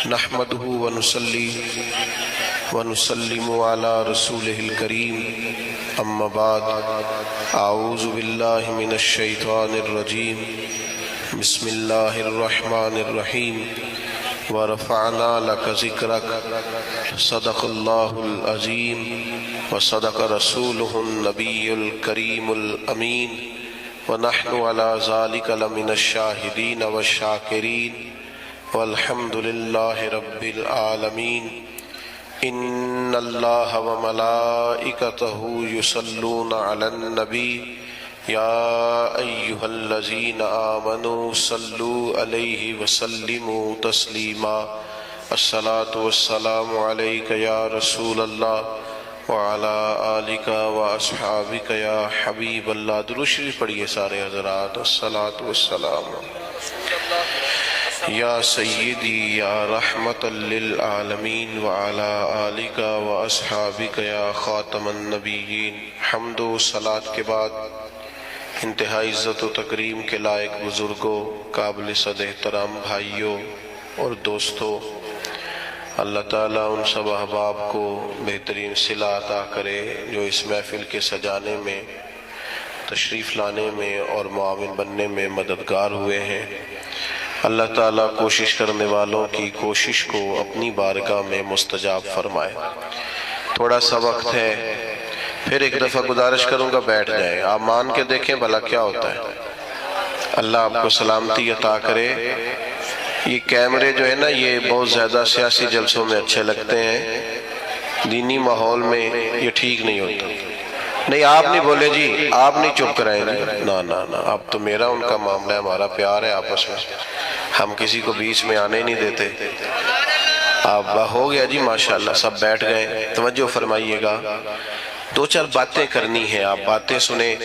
نحمده ونصلي ونسلم على رسوله الكريم اما بعد اعوذ باللہ من الشیطان الرجیم بسم اللہ الرحمن الرحیم ورفعنا لك ذکرک صدق اللہ العظیم وصدق رسوله النبی الکریم الامین ونحن على ذلك لمن الشاہدین والشاکرین والحمد للہ رب العالمین ان اللہ وملائکتہ یصلون علی النبی یا ایہا الذین آمنوا صلوا علیہ وسلموا تسلیما الصلاة والسلام علیک یا رسول اللہ وعلی آلک واصحابک یا حبیب اللہ۔ درود شریف پڑھیے سارے حضرات۔ الصلاة والسلام یا سیدی یا رحمت للعالمین وعلی آلک واصحابک یا خاتم النبیین۔ حمد و صلاۃ کے بعد انتہائی عزت و تکریم کے لائق بزرگوں، قابل صد احترام بھائیوں اور دوستوں، اللہ تعالیٰ ان سب احباب کو بہترین صلہ عطا کرے جو اس محفل کے سجانے میں، تشریف لانے میں اور معاون بننے میں مددگار ہوئے ہیں۔ اللہ تعالیٰ کوشش کرنے والوں کی کوشش کو اپنی بارگاہ میں مستجاب فرمائے۔ تھوڑا سا وقت ہے، پھر ایک دفعہ گزارش کروں گا بیٹھ جائیں، آپ مان کے دیکھیں بھلا کیا ہوتا ہے۔ اللہ آپ کو سلامتی عطا کرے۔ یہ کیمرے جو ہے نا، یہ بہت زیادہ سیاسی جلسوں میں اچھے لگتے ہیں، دینی ماحول میں یہ ٹھیک نہیں ہوتا۔ نہیں آپ نہیں بولے جی، آپ نہیں چپ کرائیں جی، نا اب تو میرا ان کا معاملہ ہے، ہمارا پیار ہے آپس میں، ہم کسی کو بیچ میں آنے نہیں دیتے۔ اب ہو گیا جی، ماشاءاللہ سب بیٹھ گئے، توجہ فرمائیے گا۔ دو چار باتیں کرنی ہیں، آپ باتیں سنیں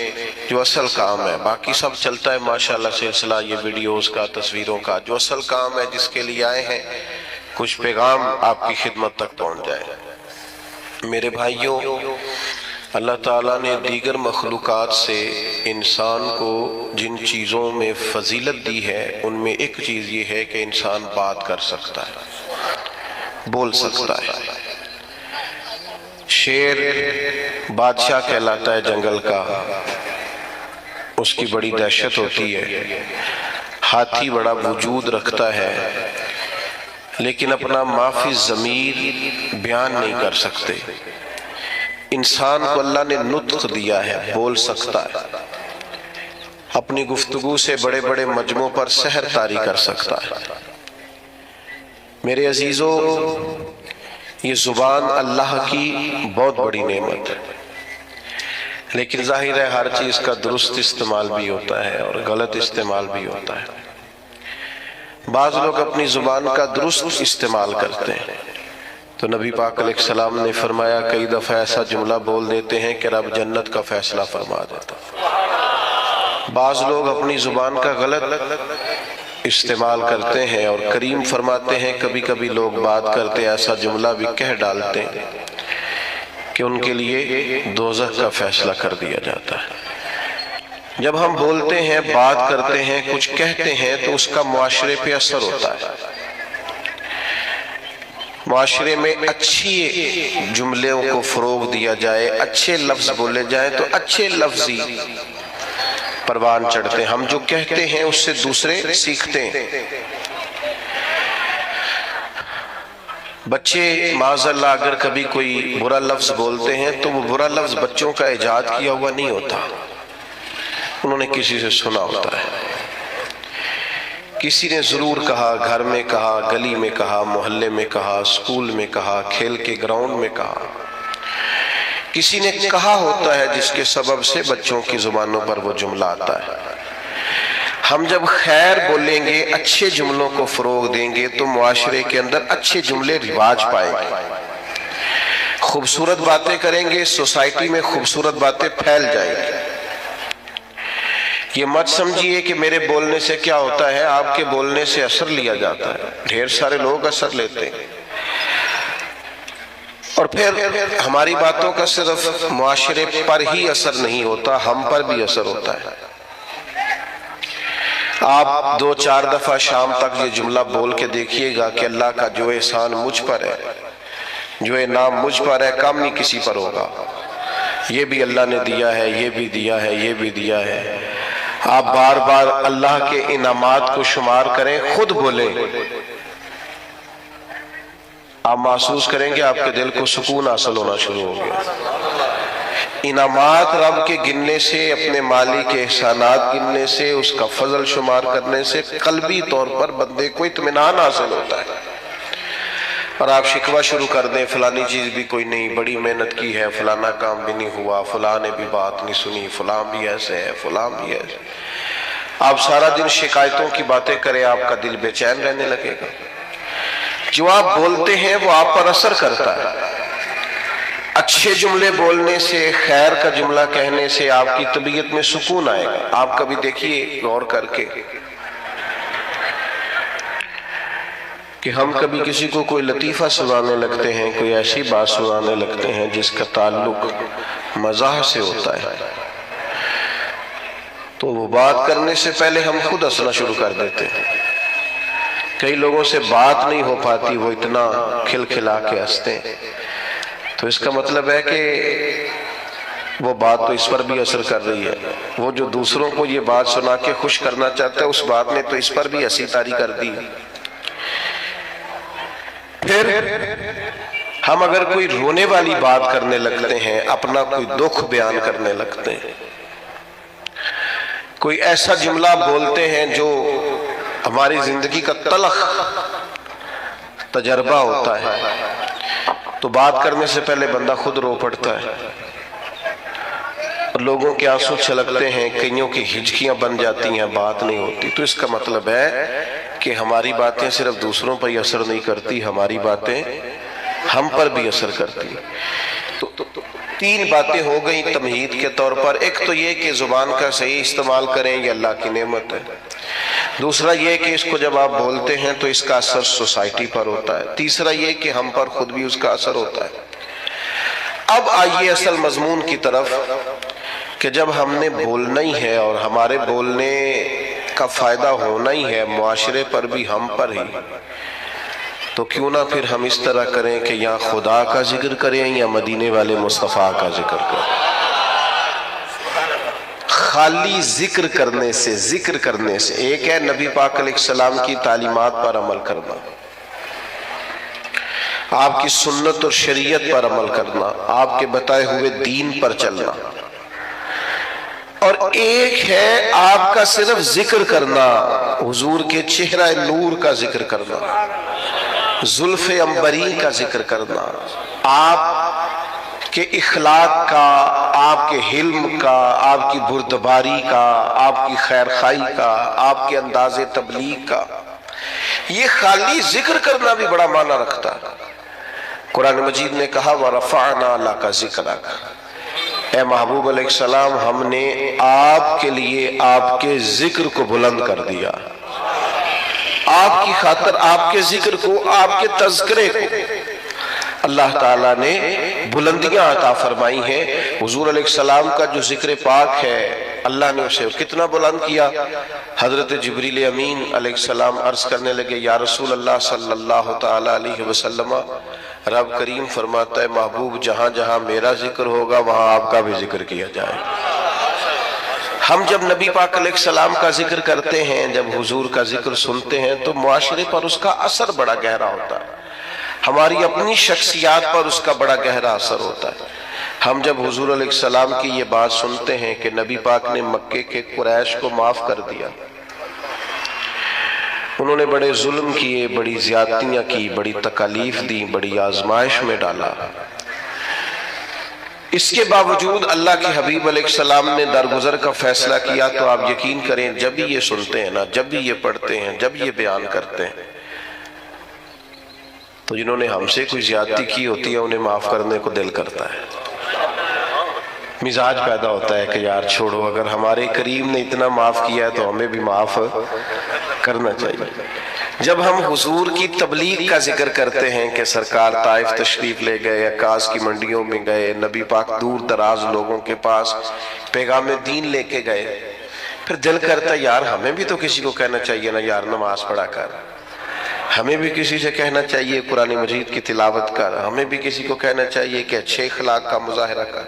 جو اصل کام ہے، باقی سب چلتا ہے ماشاءاللہ سلسلہ یہ ویڈیوز کا، تصویروں کا۔ جو اصل کام ہے جس کے لیے آئے ہیں، کچھ پیغام آپ کی خدمت تک پہنچ جائے۔ میرے بھائیوں، اللہ تعالیٰ نے دیگر مخلوقات سے انسان کو جن چیزوں میں فضیلت دی ہے، ان میں ایک چیز یہ ہے کہ انسان بات کر سکتا ہے، بول سکتا ہے۔ شیر بادشاہ کہلاتا ہے جنگل کا، اس کی بڑی دہشت ہوتی ہے۔ ہاتھی بڑا وجود رکھتا ہے، لیکن اپنا ما فی الضمیر بیان نہیں کر سکتے۔ انسان کو اللہ نے نطق دیا ہے، بول سکتا ہے، اپنی گفتگو سے بڑے بڑے مجموع پر سحر طاری کر سکتا ہے۔ میرے عزیزو، یہ زبان اللہ کی بہت بڑی نعمت ہے، لیکن ظاہر ہے ہر چیز کا درست استعمال بھی ہوتا ہے اور غلط استعمال بھی ہوتا ہے۔ بعض لوگ اپنی زبان کا درست استعمال کرتے ہیں تو نبی پاک علیہ السلام نے فرمایا کئی دفعہ ایسا جملہ بول دیتے ہیں کہ رب جنت کا فیصلہ فرما دیتا۔ بعض لوگ اپنی زبان کا غلط استعمال کرتے ہیں اور کریم فرماتے ہیں کبھی کبھی لوگ بات کرتے ایسا جملہ بھی کہہ ڈالتے ہیں کہ ان کے لیے دوزخ کا فیصلہ کر دیا جاتا ہے۔ جب ہم بولتے ہیں، بات کرتے ہیں، کچھ کہتے ہیں تو اس کا معاشرے پہ اثر ہوتا ہے۔ معاشرے میں اچھی جملوں کو فروغ دیا جائے، اچھے لفظ بولے جائیں تو اچھے لفظی پروان چڑھتے ہیں۔ ہم جو کہتے ہیں اس سے دوسرے سیکھتے ہیں۔ بچے معاذ اللہ اگر کبھی کوئی برا لفظ بولتے ہیں تو وہ برا لفظ بچوں کا ایجاد کیا ہوا نہیں ہوتا، انہوں نے کسی سے سنا ہوتا ہے۔ کسی نے ضرور کہا، گھر میں کہا، گلی میں کہا، محلے میں کہا، اسکول میں کہا، کھیل کے گراؤنڈ میں کہا، کسی نے کہا ہوتا ہے جس کے سبب سے بچوں کی زبانوں پر وہ جملہ آتا ہے۔ ہم جب خیر بولیں گے، اچھے جملوں کو فروغ دیں گے تو معاشرے کے اندر اچھے جملے رواج پائیں گے۔ خوبصورت باتیں کریں گے، سوسائٹی میں خوبصورت باتیں پھیل جائیں گی۔ یہ مت سمجھیے کہ میرے بولنے سے کیا ہوتا ہے، آپ کے بولنے سے اثر لیا جاتا ہے۔ ڈھیر سارے لوگ اثر لیتے ہیں، اور پھر ہماری باتوں کا صرف معاشرے پر ہی اثر نہیں ہوتا، ہم پر بھی اثر ہوتا ہے۔ آپ 2-4 دفعہ شام تک یہ جملہ بول کے دیکھیے گا کہ اللہ کا جو احسان مجھ پر ہے، جو انعام مجھ پر ہے، کم نہیں کسی پر ہوگا۔ یہ بھی اللہ نے دیا ہے، یہ بھی دیا ہے، یہ بھی دیا ہے۔ آپ بار بار اللہ کے انعامات کو شمار کریں، خود بولیں، آپ محسوس کریں گے آپ کے دل کو سکون حاصل ہونا شروع ہو گیا۔ انعامات رب کے گننے سے، اپنے مالی کے احسانات گننے سے، اس کا فضل شمار کرنے سے قلبی طور پر بندے کو اطمینان حاصل ہوتا ہے۔ اور آپ شکوہ شروع کر دیں، فلانی چیز بھی کوئی نہیں، بڑی محنت کی ہے، فلانا کام بھی نہیں ہوا، فلاں نے بھی بات نہیں سنی، فلاں بھی ایسے ہے، فلاں بھی ایسے۔ آپ سارا دن شکایتوں کی باتیں کریں، آپ کا دل بے چین رہنے لگے گا۔ جو آپ بولتے ہیں وہ آپ پر اثر کرتا ہے۔ اچھے جملے بولنے سے، خیر کا جملہ کہنے سے آپ کی طبیعت میں سکون آئے گا۔ آپ کبھی دیکھیے غور کر کے کہ ہم کبھی کسی کو کوئی لطیفہ سنانے لگتے ہیں، کوئی ایسی بات سنانے لگتے ہیں جس کا تعلق مزاح سے ہوتا ہے، تو وہ بات کرنے سے پہلے ہم خود ہنسنا شروع کر دیتے ہیں۔ کئی لوگوں سے بات نہیں ہو پاتی، وہ اتنا کھلکھلا کے ہنستے ہیں، تو اس کا مطلب ہے کہ وہ بات تو اس پر بھی اثر کر رہی ہے۔ وہ جو دوسروں کو یہ بات سنا کے خوش کرنا چاہتا ہے، اس بات نے تو اس پر بھی ہنسی طاری کر دی۔ پھر ہم اگر کوئی رونے والی بات کرنے لگتے ہیں، اپنا کوئی دکھ بیان کرنے لگتے ہیں، کوئی ایسا جملہ بولتے ہیں جو ہماری زندگی کا تلخ تجربہ ہوتا ہے، تو بات کرنے سے پہلے بندہ خود رو پڑتا ہے، اور لوگوں کے آنسو چھلکتے ہیں، کئیوں کی ہچکیاں بن جاتی ہیں، بات نہیں ہوتی۔ تو اس کا مطلب ہے کہ ہماری باتیں صرف دوسروں پر ہی اثر نہیں کرتی، ہماری باتیں ہم پر بھی اثر کرتی۔ تو 3 باتیں ہو گئیں تمہید کے طور پر۔ ایک تو یہ کہ زبان کا صحیح استعمال کریں، یہ اللہ کی نعمت ہے۔ دوسرا یہ کہ اس کو جب آپ بولتے ہیں تو اس کا اثر سوسائٹی پر ہوتا ہے۔ تیسرا یہ کہ ہم پر خود بھی اس کا اثر ہوتا ہے۔ اب آئیے اصل مضمون کی طرف کہ جب ہم نے بولنا ہی ہے اور ہمارے بولنے کا فائدہ ہونا ہی ہے معاشرے پر بھی، ہم پر ہی، تو کیوں نہ پھر ہم اس طرح کریں کہ یا خدا کا ذکر کریں یا مدینے والے مصطفیٰ کا ذکر کریں۔ خالی ذکر کرنے سے ایک ہے نبی پاک علیہ السلام کی تعلیمات پر عمل کرنا، آپ کی سنت اور شریعت پر عمل کرنا، آپ کے بتائے ہوئے دین پر چلنا، اور ایک ہے آپ کا صرف ذکر کرنا، حضور کے چہرہ نور کا ذکر کرنا، زلف عنبری کا ذکر کرنا، آپ کے اخلاق کا، آپ کے حلم کا، آپ کی بردباری کا، آپ کی خیرخواہی کا، آپ کے انداز تبلیغ کا۔ یہ خالی ذکر کرنا بھی بڑا معنی رکھتا ہے۔ قرآن مجید نے کہا وَرَفَعْنَا لَكَ ذِكْرَكَ، اے محبوب علیہ السلام، ہم نے آپ کے لیے آپ کے ذکر کو بلند کر دیا، آپ کی خاطر آپ کے ذکر کو، آپ کے تذکرے کو اللہ تعالیٰ نے بلندیاں عطا فرمائی ہیں۔ حضور علیہ السلام کا جو ذکر پاک ہے، اللہ نے اسے کتنا بلند کیا۔ حضرت جبریل امین علیہ السلام عرض کرنے لگے، یا رسول اللہ صلی اللہ تعالیٰ علیہ وسلم، رب کریم فرماتا ہے محبوب جہاں جہاں میرا ذکر ہوگا وہاں آپ کا بھی ذکر کیا جائے۔ ہم جب نبی پاک علیہ السلام کا ذکر کرتے ہیں، جب حضور کا ذکر سنتے ہیں، تو معاشرے پر اس کا اثر بڑا گہرا ہوتا ہے، ہماری اپنی شخصیات پر اس کا بڑا گہرا اثر ہوتا ہے۔ ہم جب حضور علیہ السلام کی یہ بات سنتے ہیں کہ نبی پاک نے مکے کے قریش کو معاف کر دیا، انہوں نے بڑے ظلم کیے، بڑی زیادتیاں کی، بڑی تکالیف دی، بڑی آزمائش میں ڈالا، اس کے باوجود اللہ کے حبیب علیہ السلام نے درگزر کا فیصلہ کیا۔ تو آپ یقین کریں جب بھی یہ سنتے ہیں نا، جب بھی یہ پڑھتے ہیں، جب یہ بیان کرتے ہیں، تو جنہوں نے ہم سے کوئی زیادتی کی ہوتی ہے انہیں معاف کرنے کو دل کرتا ہے، مزاج پیدا ہوتا ہے کہ یار چھوڑو، اگر ہمارے کریم نے اتنا معاف کیا ہے تو ہمیں بھی معاف کرنا چاہیے۔ جب ہم حضور کی تبلیغ کا ذکر کرتے ہیں کہ سرکار طائف تشریف لے گئے، عکاظ کی منڈیوں میں گئے، نبی پاک دور دراز لوگوں کے پاس پیغام دین لے کے گئے، پھر دل کرتا ہے یار ہمیں بھی تو کسی کو کہنا چاہیے نا یار نماز پڑھا کر، ہمیں بھی کسی سے کہنا چاہیے قرآن مجید کی تلاوت کر، ہمیں بھی کسی کو کہنا چاہیے کہ اچھے اخلاق کا مظاہرہ کر۔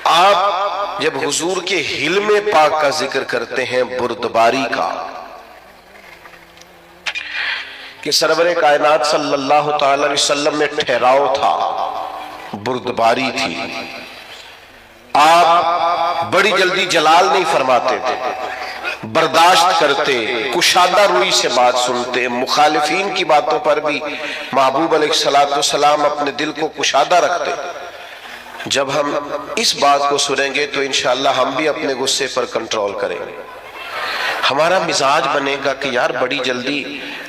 آپ جب حضور کے حلم پاک کا ذکر کرتے ہیں، بردباری کا، کہ سرور کائنات صلی اللہ تعالی علیہ وسلم میں ٹھہراؤ تھا، بردباری تھی، آپ بڑی جلدی جلال نہیں فرماتے تھے، برداشت کرتے، کشادہ روئی سے بات سنتے، مخالفین کی باتوں پر بھی محبوب علیہ السلام اپنے دل کو کشادہ رکھتے۔ جب ہم اس بات کو سنیں گے تو انشاءاللہ ہم بھی اپنے غصے پر کنٹرول کریں گے، ہمارا مزاج بنے گا کہ یار بڑی جلدی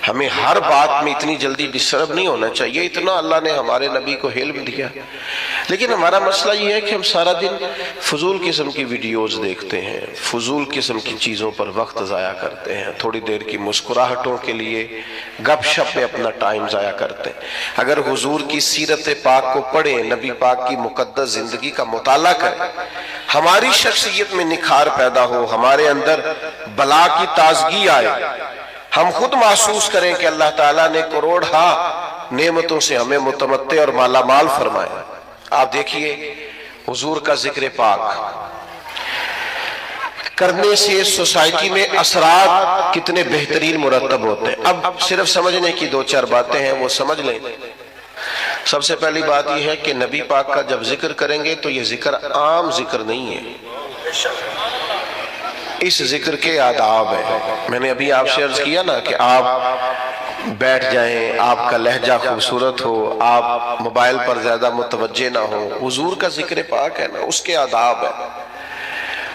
ہمیں ہر بات میں اتنی جلدی ڈسٹرب نہیں ہونا چاہیے، اتنا اللہ نے ہمارے نبی کو علم دیا۔ لیکن ہمارا مسئلہ یہ ہے کہ ہم سارا دن فضول قسم کی ویڈیوز دیکھتے ہیں، فضول قسم کی چیزوں پر وقت ضائع کرتے ہیں، تھوڑی دیر کی مسکراہٹوں کے لیے گپ شپ میں اپنا ٹائم ضائع کرتے ہیں۔ اگر حضور کی سیرت پاک کو پڑھیں، نبی پاک کی مقدس زندگی کا مطالعہ کریں، ہماری شخصیت میں نکھار پیدا ہو، ہمارے اندر بلا کی تازگی آئے، ہم خود محسوس کریں کہ اللہ تعالیٰ نے کروڑہا نعمتوں سے ہمیں متمتع اور مالا مال فرمائے۔ آپ دیکھیے حضور کا ذکر پاک کرنے سے سوسائٹی میں اثرات کتنے بہترین مرتب ہوتے ہیں۔ اب صرف سمجھنے کی دو چار باتیں ہیں، وہ سمجھ لیں۔ سب سے پہلی بات یہ ہے کہ نبی پاک کا جب ذکر کریں گے تو یہ ذکر عام ذکر نہیں ہے، اس ذکر کے آداب ہیں۔ میں نے ابھی آپ سے عرض کیا نا کہ آپ بیٹھ جائیں، آپ کا لہجہ خوبصورت ہو، آپ موبائل پر زیادہ متوجہ نہ ہو، حضور کا ذکر پاک ہے نا، اس کے آداب ہے،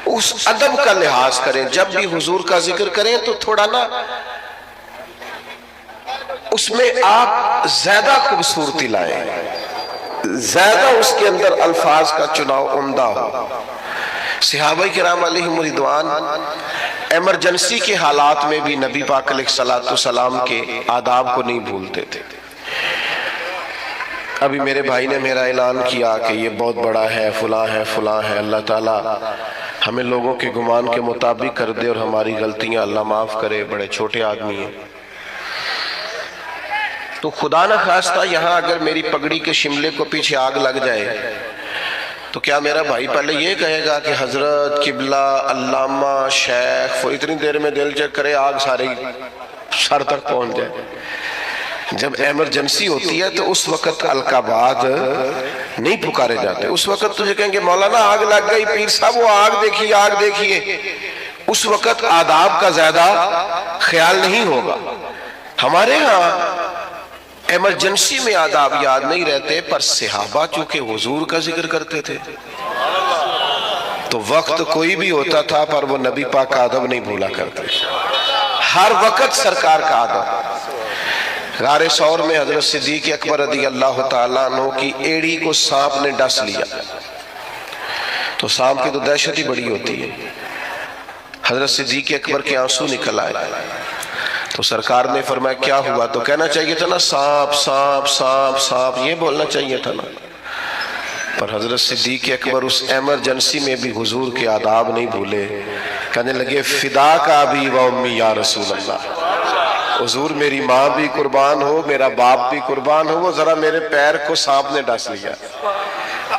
اس ادب کا لحاظ کریں۔ جب بھی حضور کا ذکر کریں تو تھوڑا نا اس میں آپ زیادہ خوبصورتی لائیں، زیادہ اس کے اندر الفاظ کا چناؤ عمدہ ہو۔ صحابہ کرام علیہم رضوان ایمرجنسی کے حالات میں بھی نبی پاک علیہ السلام کے آداب کو نہیں بھولتے تھے۔ ابھی میرے بھائی نے میرا اعلان کیا کہ یہ بہت بڑا ہے، فلاں ہے، فلاں ہے، اللہ تعالیٰ ہمیں لوگوں کے گمان کے مطابق کر دے اور ہماری غلطیاں اللہ معاف کرے، بڑے چھوٹے آدمی ہیں۔ تو خدا نہ خواستہ یہاں اگر میری پگڑی کے شملے کو پیچھے آگ لگ جائے تو کیا میرا بھائی پہلے یہ کہے گا کہ حضرت قبلہ علامہ شیخ، اتنی دیر میں دل چیک کرے آگ ساری سر تک پہنچ جائے؟ جب ایمرجنسی ہوتی ہے تو اس وقت القابات نہیں پکارے جاتے، اس وقت تجھے کہیں گے مولانا آگ لگ گئی، پیر صاحب وہ آگ دیکھیے، آگ دیکھیے، اس وقت آداب کا زیادہ خیال نہیں ہوگا۔ ہمارے ہاں ایمرجنسی میں آداب یاد نہیں رہتے، پر صحابہ چونکہ حضور کا ذکر کرتے تھے تو وقت کوئی بھی ہوتا تھا پر وہ نبی پاک کا ادب نہیں بھولا کرتے، ہر وقت سرکار کا ادب۔ غار ثور میں حضرت صدیق اکبر رضی اللہ تعالیٰ عنہ کی ایڑی کو سانپ نے ڈس لیا، تو سانپ کی تو دہشت ہی بڑی ہوتی ہے، حضرت صدیق اکبر کے آنسو نکل آئے، تو سرکار نے فرمایا کیا ہوا؟ تو کہنا چاہیے تھا نا سانپ سانپ سانپ سانپ، یہ بولنا چاہیے تھا نا، پر حضرت صدیق اکبر اس ایمرجنسی میں بھی حضور کے آداب نہیں بھولے، کہنے لگے فدا کا ابی و امی یا رسول اللہ، حضور میری ماں بھی قربان ہو، میرا باپ بھی قربان ہو، وہ ذرا میرے پیر کو سانپ نے ڈس لیا۔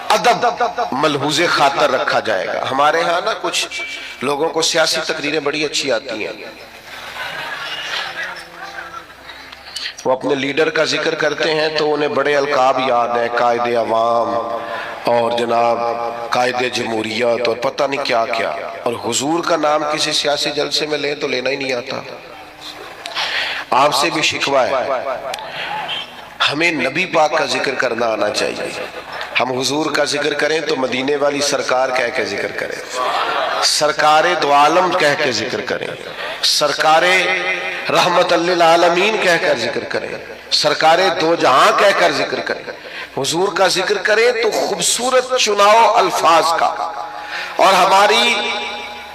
ادب ملحوظ خاطر رکھا جائے گا۔ ہمارے ہاں نا کچھ لوگوں کو سیاسی تقریریں بڑی اچھی آتی ہیں، وہ اپنے لیڈر کا ذکر کرتے ہیں تو انہیں بڑے القاب یاد ہیں، قائد عوام اور جناب قائد جمہوریت اور پتہ نہیں کیا کیا، اور حضور کا نام کسی سیاسی جلسے میں لیں تو لینا ہی نہیں آتا۔ آپ سے بھی شکوہ ہے، ہمیں نبی پاک کا ذکر کرنا آنا چاہیے۔ ہم حضور کا ذکر کریں تو مدینے والی سرکار کہہ کے ذکر کریں، سرکار دو عالم کہہ کے ذکر کریں، سرکار رحمت للعالمین کہہ کر ذکر کریں، سرکار دو جہاں کہہ کر ذکر کریں۔ حضور کا ذکر کریں تو خوبصورت چناؤ الفاظ کا، اور ہماری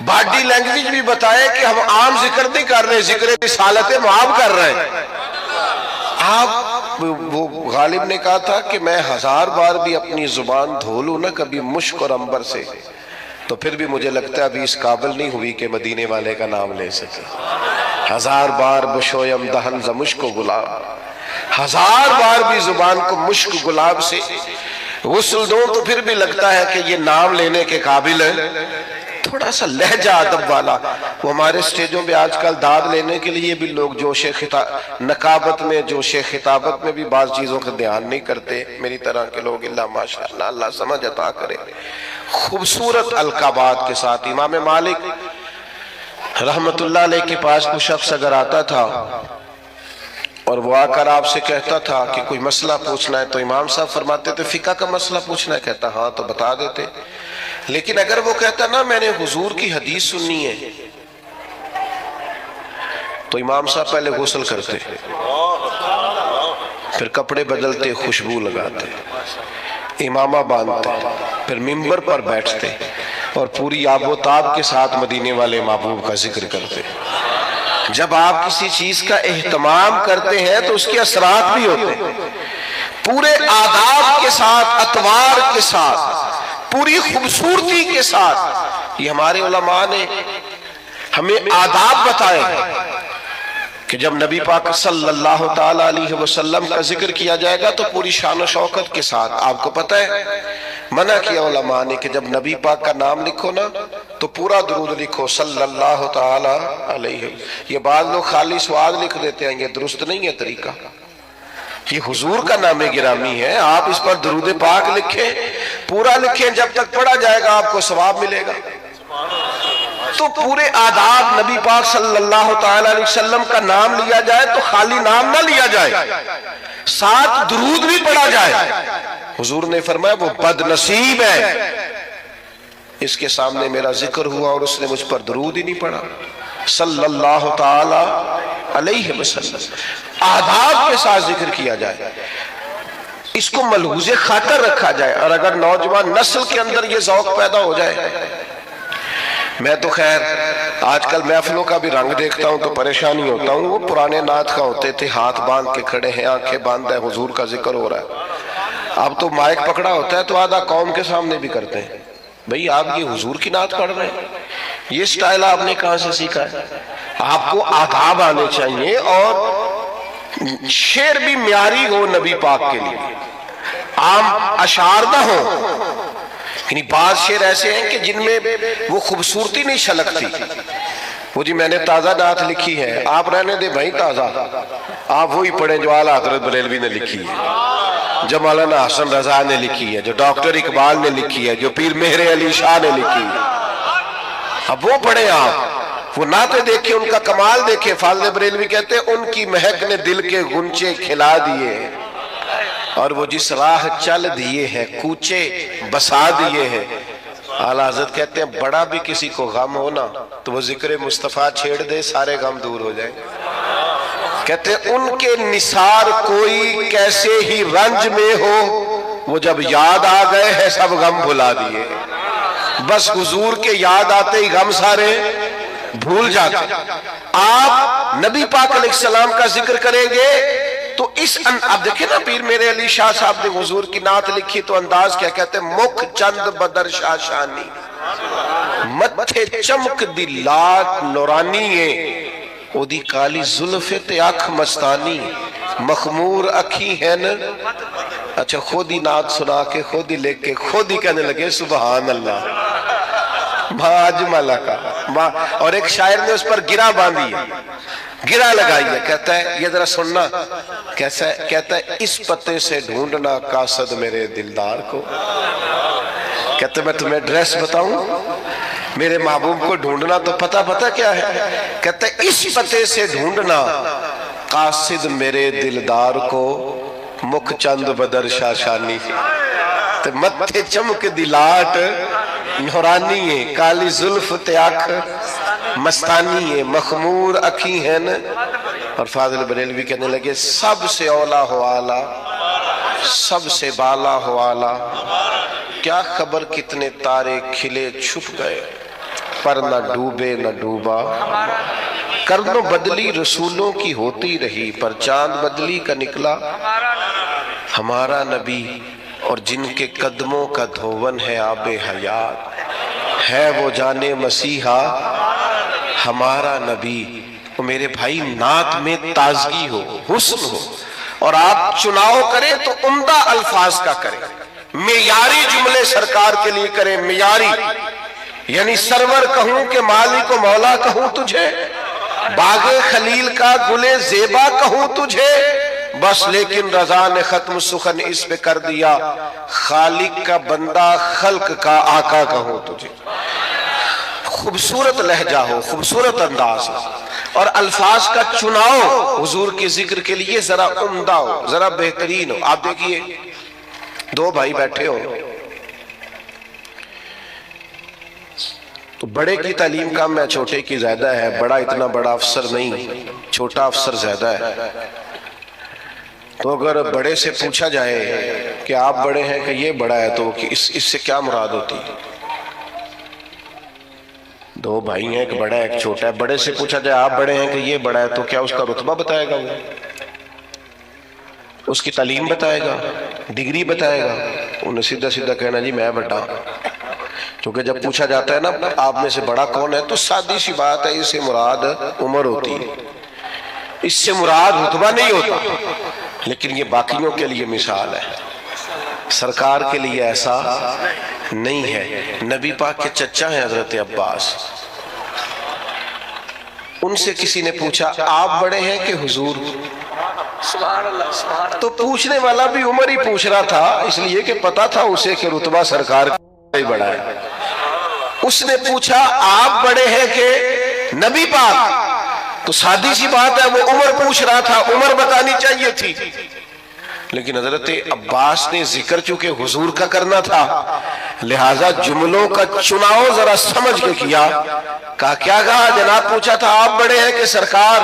باڈی لینگویج بھی بتائے کہ ہم عام ذکر نہیں کر رہے، ذکر رسالت معاب کر رہے ہیں۔ آپ وہ غالب نے کہا تھا کہ میں 1000 بار بھی اپنی زبان دھو لوں نا کبھی مشک اور عنبر سے تو پھر بھی مجھے لگتا ہے ابھی اس قابل نہیں ہوئی کہ مدینے والے کا نام لے سکے. 1000 بار بشویم دہن ز مشک و گلاب، 1000 بار بھی زبان کو مشک گلاب سے غسل دو تو پھر بھی لگتا ہے کہ یہ نام لینے کے قابل ہے. تھوڑا سا لہجہ ادب والا. وہ ہمارے سٹیجوں پہ آج کل داد لینے کے لیے بھی لوگ جوش نقابت میں، جوش خطابت میں بھی بعض چیزوں کا دھیان نہیں کرتے. میری طرح کے لوگ اللہ ماشاءاللہ اللہ سمجھ عطا کرے، خوبصورت القابات کے ساتھ. امام مالک رحمت اللہ علیہ کے پاس کوئی شخص اگر آتا تھا اور وہ آ کر آپ سے کہتا تھا کہ کوئی مسئلہ پوچھنا ہے، تو امام صاحب فرماتے تھے فقہ کا مسئلہ پوچھنا ہے؟ کہتا ہاں، تو بتا دیتے. لیکن اگر وہ کہتا نا میں نے حضور کی حدیث سننی ہے، تو امام صاحب پہلے غسل کرتے، پھر کپڑے بدلتے، خوشبو لگاتے، امامہ باندھتے، پھر منبر پر بیٹھتے اور پوری آب و تاب کے ساتھ مدینے والے محبوب کا ذکر کرتے. جب آپ کسی چیز کا اہتمام کرتے ہیں تو اس کے اثرات بھی ہوتے ہیں، پورے آداب کے ساتھ، اطوار کے ساتھ، پوری خوبصورتی کے ساتھ. یہ ہمارے علماء نے ہمیں آداب بتائے کہ جب نبی پاک صلی اللہ تعالی علیہ وسلم کا ذکر کیا جائے گا تو پوری شان و شوکت کے ساتھ. آپ کو پتہ ہے منع کیا علماء نے کہ جب نبی پاک کا نام لکھو نا تو پورا درود لکھو صلی اللہ تعالی علیہ. یہ بعض لوگ خالی سواد لکھ دیتے ہیں، یہ درست نہیں ہے طریقہ. یہ حضور کا نام گرامی ہے، آپ اس پر درود پاک لکھیں، پورا لکھیں، جب تک پڑھا جائے گا آپ کو ثواب ملے گا. تو پورے آداب نبی پاک صلی اللہ تعالی علیہ وسلم کا نام لیا جائے تو خالی نام نہ لیا جائے، ساتھ درود بھی پڑھا جائے. حضور نے فرمایا وہ بد نصیب ہے اس کے سامنے میرا ذکر ہوا اور اس نے مجھ پر درود ہی نہیں پڑھا صلی اللہ تعالی علیہ وسلم. آداب کے ساتھ ذکر کیا جائے، اس کو ملحوظ خاطر رکھا جائے. اور اگر نوجوان نسل کے اندر یہ ذوق پیدا ہو جائے. میں تو خیر آج کل محفلوں کا بھی رنگ دیکھتا ہوں تو پریشانی ہوتا ہوں. وہ پرانے نعت کا ہوتے تھے، ہاتھ باندھ کے کھڑے ہیں، آنکھیں باندھ ہیں، حضور کا ذکر ہو رہا ہے. اب تو مائک پکڑا ہوتا ہے تو آدھا قوم کے سامنے بھی کرتے ہیں. بھئی آپ یہ حضور کی نعت پڑھ رہے ہیں، یہ سٹائل آپ نے کہاں سے سیکھا ہے؟ آپ کو آداب آنے چاہیے اور شعر بھی معیاری ہو نبی پاک کے لیے، عام اشعار نہ ہو. یعنی بعض شعر ایسے ہیں کہ جن میں وہ خوبصورتی نہیں چھلکتی. وہ جی میں نے تازہ نعت لکھی ہے، آپ رہنے دے بھائی تازہ، آپ وہی پڑھیں جو اعلیٰ حضرت بریلوی نے لکھی ہے، جو مولانا حسن رضا نے لکھی ہے، جو ڈاکٹر اقبال نے لکھی ہے، جو پیر مہر علی شاہ نے لکھی ہے. اب وہ پڑھیں آپ، وہ نعتیں دیکھیں، ان کا کمال دیکھیں. فاضل بریلوی کہتے ہیں ان کی مہک نے دل کے گنچے کھلا دیے، اور وہ جس راہ چل دیے ہیں کوچے بسا دیے ہیں. اعلیٰ حضرت کہتے ہیں بڑا بھی کسی کو غم ہونا تو وہ ذکر مصطفیٰ چھیڑ دے، سارے غم دور ہو جائیں. کہتے ہیں ان کے نثار کوئی کیسے ہی رنج میں ہو، وہ جب یاد آ گئے ہیں سب غم بھلا دیے. بس حضور کے یاد آتے ہی غم سارے بھول جاتے. آپ نبی پاک علیہ السلام کا ذکر کریں گے تو اب دیکھیں نا پیر میرے علی شاہ صاحب نے حضور کی نعت لکھی تو انداز کیا کہتے ہیں، مکھ چند بدر شاشانی، متھے چمک دی لاٹ نورانی ہے، او دی کالی زلف تے اکھ مستانی، مخمور اکھی ہے نا. اچھا خود ہی نعت سنا کے خود ہی لکھ کے خود ہی کہنے لگے سبحان اللہ ما اجملہ کا. اور ایک شاعر نے اس پر گرہ باندھی ہے، گرہ لگائی ہے. کہتا ہے یہ ذرا سننا کیسا ہے، کہتا ہے اس پتے سے ڈھونڈنا قاصد میرے دلدار کو. کہتا ہے میں تمہیں ڈریس بتاؤں، میرے محبوب کو ڈھونڈنا تو پتہ کیا ہے. کہتا ہے اس پتے سے ڈھونڈنا قاصد میرے دلدار کو، مکھ چند بدر شاشانی، متھے چمک دی لاٹ نورانی ہے، کالی زلف تے اکھ مستانی ہے، مخمور اکھی ہیں. اور فاضل بریلوی کہنے لگے سب سے اولا ہو آلہ، سب سے بالا ہو آلہ، کیا خبر کتنے تارے کھلے چھپ گئے، پر نہ ڈوبے نہ ڈوبا. کرنو بدلی رسولوں کی ہوتی رہی، پر چاند بدلی کا نکلا ہمارا نبی، اور جن کے قدموں کا دھون ہے آب حیات. ہے وہ جانے مسیحا ہمارا نبی۔ تو میرے بھائی نعت میں تازگی ہو، حسن ہو، اور آپ چناؤ کریں تو عمدہ الفاظ کا کریں، معیاری جملے سرکار کے لیے کریں، معیاری، یعنی سرور کہوں کہ مالک و مولا کہوں تجھے، باغ خلیل کا گلے زیبا کہوں تجھے، بس لیکن رضا نے ختم سخن اس پہ کر دیا، خالق کا بندہ خلق کا آقا کہوں تجھے۔ خوبصورت لہجہ ہو، خوبصورت انداز ہو، اور الفاظ کا چناؤ حضور کے ذکر کے لیے ذرا عمدہ ہو، ذرا بہترین ہو۔ آپ دیکھیے دو بھائی بیٹھے ہو تو بڑے کی تعلیم کم ہے، چھوٹے کی زیادہ ہے، بڑا اتنا بڑا افسر نہیں، چھوٹا افسر زیادہ ہے۔ تو اگر بڑے سے پوچھا جائے کہ آپ بڑے ہیں کہ یہ بڑا ہے تو اس سے کیا مراد ہوتی؟ دو بھائی ہیں، ایک بڑا ہے ایک چھوٹا ہے، بڑے سے پوچھا جائے آپ بڑے ہیں کہ یہ بڑا ہے تو کیا اس کا رتبہ بتائے گا، وہ اس کی تعلیم بتائے گا، ڈگری بتائے گا؟ انہیں سیدھا سیدھا کہنا جی میں بڑا۔ کیونکہ جب پوچھا جاتا ہے نا آپ میں سے بڑا کون ہے تو سادی سی بات ہے، اس سے مراد عمر ہوتی ہے، اس سے مراد رتبہ نہیں ہوتا، لیکن یہ باقیوں کے لیے مثال ہے، سرکار کے لیے ایسا نہیں ہے۔ نبی پاک کے چچا ہیں حضرت عباس، ان سے کسی نے پوچھا آپ بڑے ہیں کہ حضور؟ تو پوچھنے والا بھی عمر ہی پوچھ رہا تھا، اس لیے کہ پتا تھا اسے کہ رتبہ سرکار کا ہی بڑا ہے۔ اس نے پوچھا آپ بڑے ہیں کہ نبی پاک؟ تو سادی سی بات ہے، وہ عمر پوچھ رہا تھا، عمر بتانی چاہیے تھی، لیکن حضرت عباس نے ذکر چونکہ حضور کا کرنا تھا لہٰذا جملوں کا چناؤ ذرا سمجھ کے کیا۔ کہا کیا کہا جناب؟ پوچھا تھا آپ بڑے ہیں کہ سرکار؟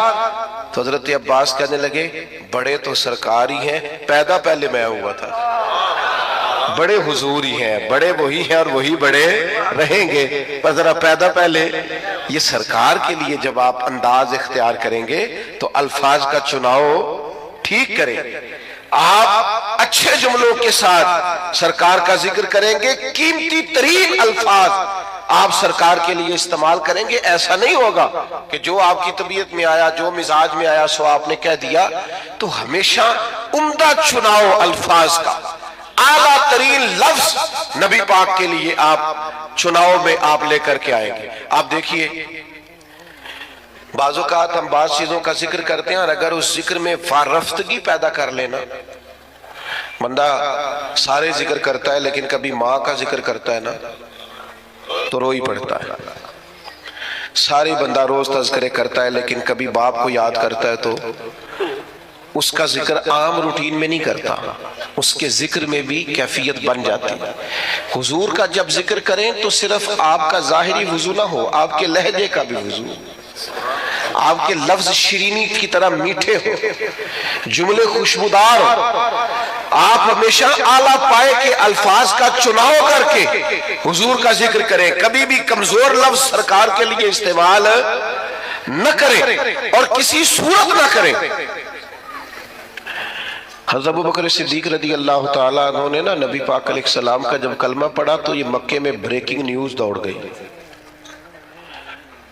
تو حضرت عباس کہنے لگے بڑے تو سرکار ہی ہیں، پیدا پہلے میں ہوا تھا، بڑے حضور ہی ہیں، بڑے وہی ہیں اور وہی بڑے رہیں گے، پر ذرا پیدا پہلے یہ سرکار کے لیے جب آپ انداز اختیار کریں گے تو الفاظ کا چناؤ ٹھیک کریں، آپ اچھے جملوں کے ساتھ سرکار کا ذکر کریں گے، قیمتی ترین الفاظ آپ سرکار کے لیے استعمال کریں گے۔ ایسا نہیں ہوگا کہ جو آپ کی طبیعت میں آیا، جو مزاج میں آیا سو آپ نے کہہ دیا، تو ہمیشہ عمدہ چناؤ الفاظ کا، اعلیٰ ترین لفظ نبی پاک کے لیے آپ چناؤ میں آپ لے کر کے آئیں گے۔ آپ دیکھیے بعض اوقات ہم بعض چیزوں کا ذکر کرتے ہیں اور اگر اس ذکر میں فارفتگی پیدا کر لینا، بندہ سارے ذکر کرتا ہے لیکن کبھی ماں کا ذکر کرتا ہے نا تو رو ہی پڑتا ہے، سارے بندہ روز تذکرے کرتا ہے لیکن کبھی باپ کو یاد کرتا ہے تو اس کا ذکر عام روٹین میں نہیں کرتا، اس کے ذکر میں بھی کیفیت بن جاتی ہے۔ حضور کا جب ذکر کریں تو صرف آپ کا ظاہری وضو نہ ہو، آپ کے لہجے کا بھی وضو، آپ کے لفظ شیرینی کی طرح میٹھے ہو، جملے خوشبودار ہو، آپ ہمیشہ اعلیٰ پائے کے الفاظ کا چناؤ کر کے حضور کا ذکر کریں، کبھی بھی کمزور لفظ سرکار کے لیے استعمال نہ کریں اور کسی صورت نہ کریں۔ حضرت ابوبکر صدیق رضی اللہ تعالیٰ عنہ نے نبی پاک علیہ السلام کا جب کلمہ پڑھا تو یہ مکے میں بریکنگ نیوز دوڑ گئی۔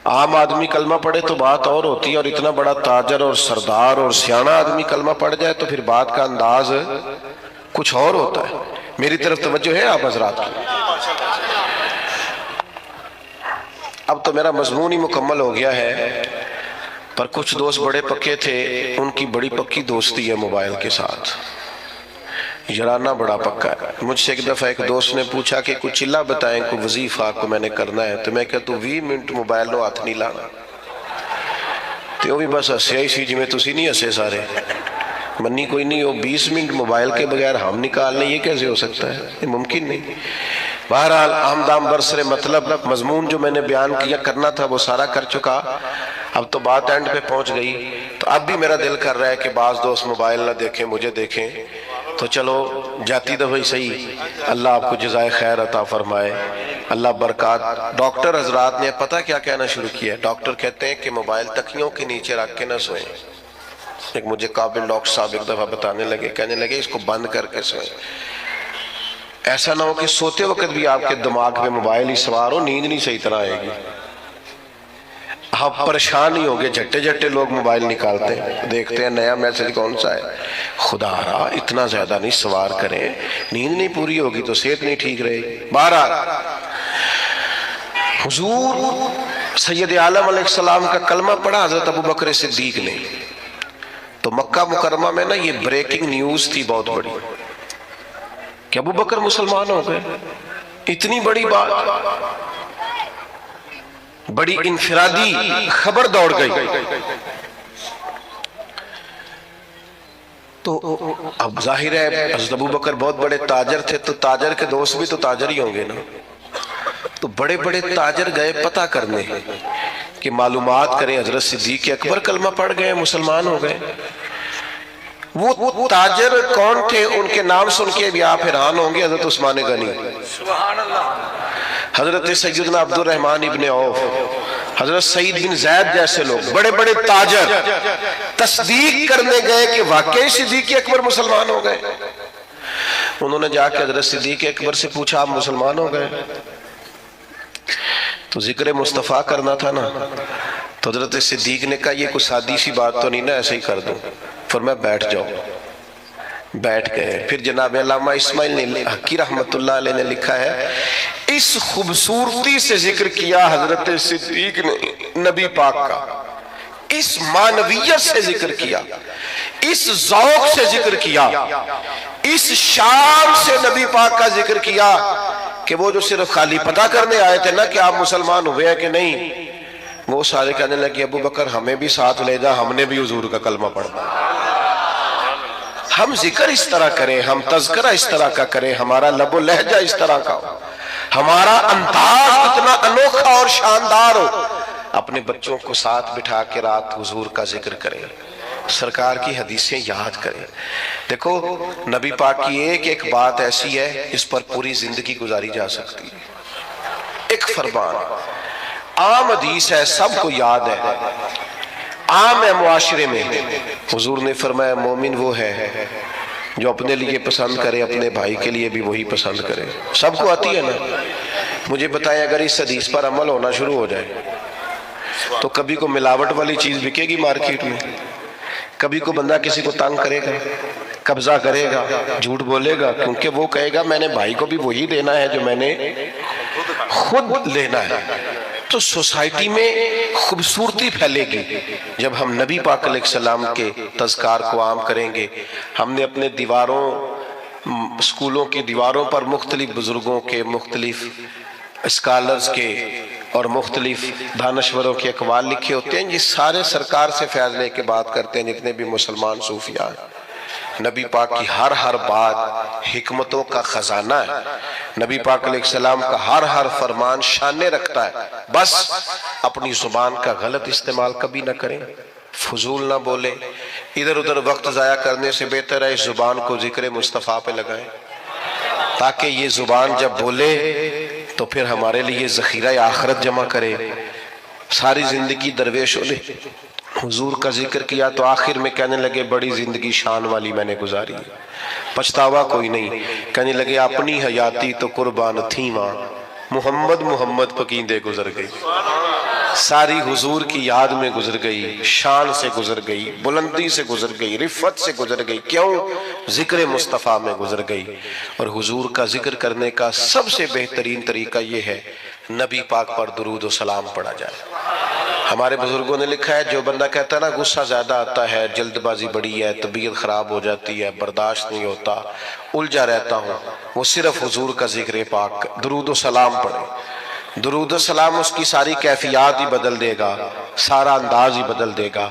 عام آدمی کلمہ پڑھے تو بات اور ہوتی ہے، اور اتنا بڑا تاجر اور سردار اور سیانہ آدمی کلمہ پڑھ جائے تو پھر بات کا انداز کچھ اور ہوتا ہے۔ میری طرف توجہ ہے آپ حضرات کی؟ اب تو میرا مضمون ہی مکمل ہو گیا ہے، پر کچھ دوست بڑے پکے تھے، ان کی بڑی پکی دوستی ہے موبائل کے ساتھ، یارانہ بڑا پکا ہے۔ مجھ سے ایک دفعہ ایک دوست نے پوچھا کہ کچھ چلا بتائیں، کوئی وظیفہ کو میں نے کرنا ہے، تو میں کہتا ہوں 20 منٹ موبائل لو ہاتھ نہیں لانا، تو وہ بھی بس ہسیا ہی سی جی میں تسی نہیں ہسے سارے، منی کوئی نہیں ہو 20 منٹ موبائل کے بغیر ہم نکالنے، یہ کیسے ہو سکتا ہے؟ یہ ممکن نہیں۔ بہرحال آمدام برسر مطلب مضمون جو میں نے بیان کیا کرنا تھا وہ سارا کر چکا، اب تو بات اینڈ پہ پہنچ گئی، تو اب بھی میرا دل کر رہا ہے کہ بعض دوست موبائل نہ دیکھیں مجھے دیکھیں، تو چلو جاتی دفعہ صحیح، اللہ آپ کو جزائے خیر عطا فرمائے، اللہ برکات۔ ڈاکٹر حضرات نے پتہ کیا کہنا شروع کیا ہے؟ ڈاکٹر کہتے ہیں کہ موبائل تکیوں کے نیچے رکھ کے نہ سوئیں۔ ایک مجھے قابل ڈاکٹر صاحب ایک دفعہ بتانے لگے، کہنے لگے اس کو بند کر کے سوئیں، ایسا نہ ہو کہ سوتے وقت بھی آپ کے دماغ پہ موبائل ہی سوار ہو، نیند نہیں صحیح طرح آئے گی، آپ پریشان ہی ہوں گے، جھٹے جھٹے لوگ موبائل نکالتے ہیں، دیکھتے ہیں نیا میسج کون سا ہے۔ خدا را اتنا زیادہ نہیں سوار کریں، نیند نہیں پوری ہوگی تو صحت نہیں ٹھیک رہے گی۔ بہرحال حضور سید عالم علیہ السلام کا کلمہ پڑھا حضرت ابوبکر صدیق نے، تو مکہ مکرمہ میں نا یہ بریکنگ نیوز تھی بہت بڑی کہ ابوبکر مسلمان ہو گئے۔ اتنی بڑی بات، بڑی انفرادی خبر دوڑ گئی۔ تو اب ظاہر ہے حضرت ابوبکر بہت بڑے تاجر تھے، تو تاجر کے دوست بھی تو تاجر ہی ہوں گے نا، تو بڑے بڑے تاجر گئے پتہ کرنے کہ معلومات کریں حضرت صدیق اکبر کلمہ پڑھ گئے، مسلمان ہو گئے۔ وہ تاجر کون تھے؟ ان کے نام سن کے بھی آپ حیران ہوں گے۔ حضرت عثمان غنی، حضرت سیدنا عبد الرحمن ابن عوف، حضرت سعید بن زید جیسے لوگ، بڑے بڑے تاجر تصدیق کرنے گئے کہ واقعی صدیق اکبر مسلمان ہو گئے۔ انہوں نے جا کے حضرت صدیق اکبر سے پوچھا آپ مسلمان ہو گئے؟ تو ذکر مصطفیٰ کرنا تھا نا، تو حضرت صدیق نے کہا یہ کوئی سادی سی بات تو نہیں نا، ایسے ہی کر دوں۔ فرمایا بیٹھ جاؤ۔ بیٹھ گئے۔ پھر جناب علامہ اسماعیل نے حقی رحمت اللہ علیہ نے لکھا ہے، اس خوبصورتی سے ذکر کیا حضرت صدیق نے نبی پاک کا، اس معنویت سے ذکر کیا، اس ذوق سے ذکر کیا، اس شان سے نبی پاک کا ذکر کیا کہ وہ جو صرف خالی پتہ کرنے آئے تھے نا کہ آپ مسلمان ہوئے ہیں کہ نہیں، وہ سارے کہنے لگے ابو بکر ہمیں بھی ساتھ لے جا، ہم نے بھی حضور کا کلمہ پڑھنا، ہم ذکر اس طرح کریں، ہم تذکرہ اس طرح کا کریں، ہمارا لب و لہجہ اس طرح کا ہو، ہمارا انداز اتنا انوکھا اور شاندار ہو، اپنے بچوں کو ساتھ بٹھا کے رات حضور کا ذکر کریں، سرکار کی حدیثیں یاد کریں۔ دیکھو نبی پاک کی ایک ایک بات ایسی ہے اس پر پوری زندگی گزاری جا سکتی ہے۔ ایک فرمان عام حدیث ہے، سب کو یاد ہے، عام ہے معاشرے میں، حضور نے فرمایا مومن وہ ہے جو اپنے لیے پسند کرے اپنے بھائی کے لیے بھی وہی پسند کرے۔ سب کو آتی ہے نا؟ مجھے بتائیں اگر اس حدیث پر عمل ہونا شروع ہو جائے تو کبھی کو ملاوٹ والی چیز بکے گی مارکیٹ میں، کبھی کو بندہ کسی کو تنگ کرے گا، قبضہ کرے گا، جھوٹ بولے گا، کیونکہ وہ کہے گا میں نے بھائی کو بھی وہی دینا ہے جو میں نے خود لینا ہے۔ تو سوسائٹی میں خوبصورتی پھیلے گی جب ہم نبی پاک علیہ السلام کے تذکار کو عام کریں گے۔ ہم نے اپنے دیواروں، اسکولوں کی دیواروں پر مختلف بزرگوں کے، مختلف اسکالرز کے اور مختلف دانشوروں کے اقوال لکھے ہوتے ہیں، یہ سارے سرکار سے فیض لے کے بات کرتے ہیں جتنے بھی مسلمان صوفیاء ہیں۔ نبی پاک کی ہر بات حکمتوں کا خزانہ ہے، نبی پاک علیہ السلام کا ہر فرمان شانے رکھتا ہے۔ بس اپنی زبان کا غلط استعمال کبھی نہ کریں، فضول نہ بولیں، ادھر ادھر وقت ضائع کرنے سے بہتر ہے اس زبان کو ذکر مصطفیٰ پہ لگائیں، تاکہ یہ زبان جب بولے تو پھر ہمارے لیے ذخیرہ آخرت جمع کرے۔ ساری زندگی درویشوں نے حضور کا ذکر کیا تو آخر میں کہنے لگے بڑی زندگی شان والی میں نے گزاری، پچھتاوا کوئی نہیں، کہنے لگے اپنی حیاتی تو قربان تھی ماں، محمد پکیندے گزر گئی، ساری حضور کی یاد میں گزر گئی، شان سے گزر گئی، بلندی سے گزر گئی، رفت سے گزر گئی، کیوں؟ ذکر مصطفیٰ میں گزر گئی۔ اور حضور کا ذکر کرنے کا سب سے بہترین طریقہ یہ ہے نبی پاک پر درود و سلام پڑھا جائے۔ ہمارے بزرگوں نے لکھا ہے جو بندہ کہتا ہے نا غصہ زیادہ آتا ہے، جلد بازی بڑی ہے، طبیعت خراب ہو جاتی ہے، برداشت نہیں ہوتا، الجھا رہتا ہوں، وہ صرف حضور کا ذکر پاک درود و سلام پڑھے، درود و سلام اس کی ساری کیفیات ہی بدل دے گا، سارا انداز ہی بدل دے گا۔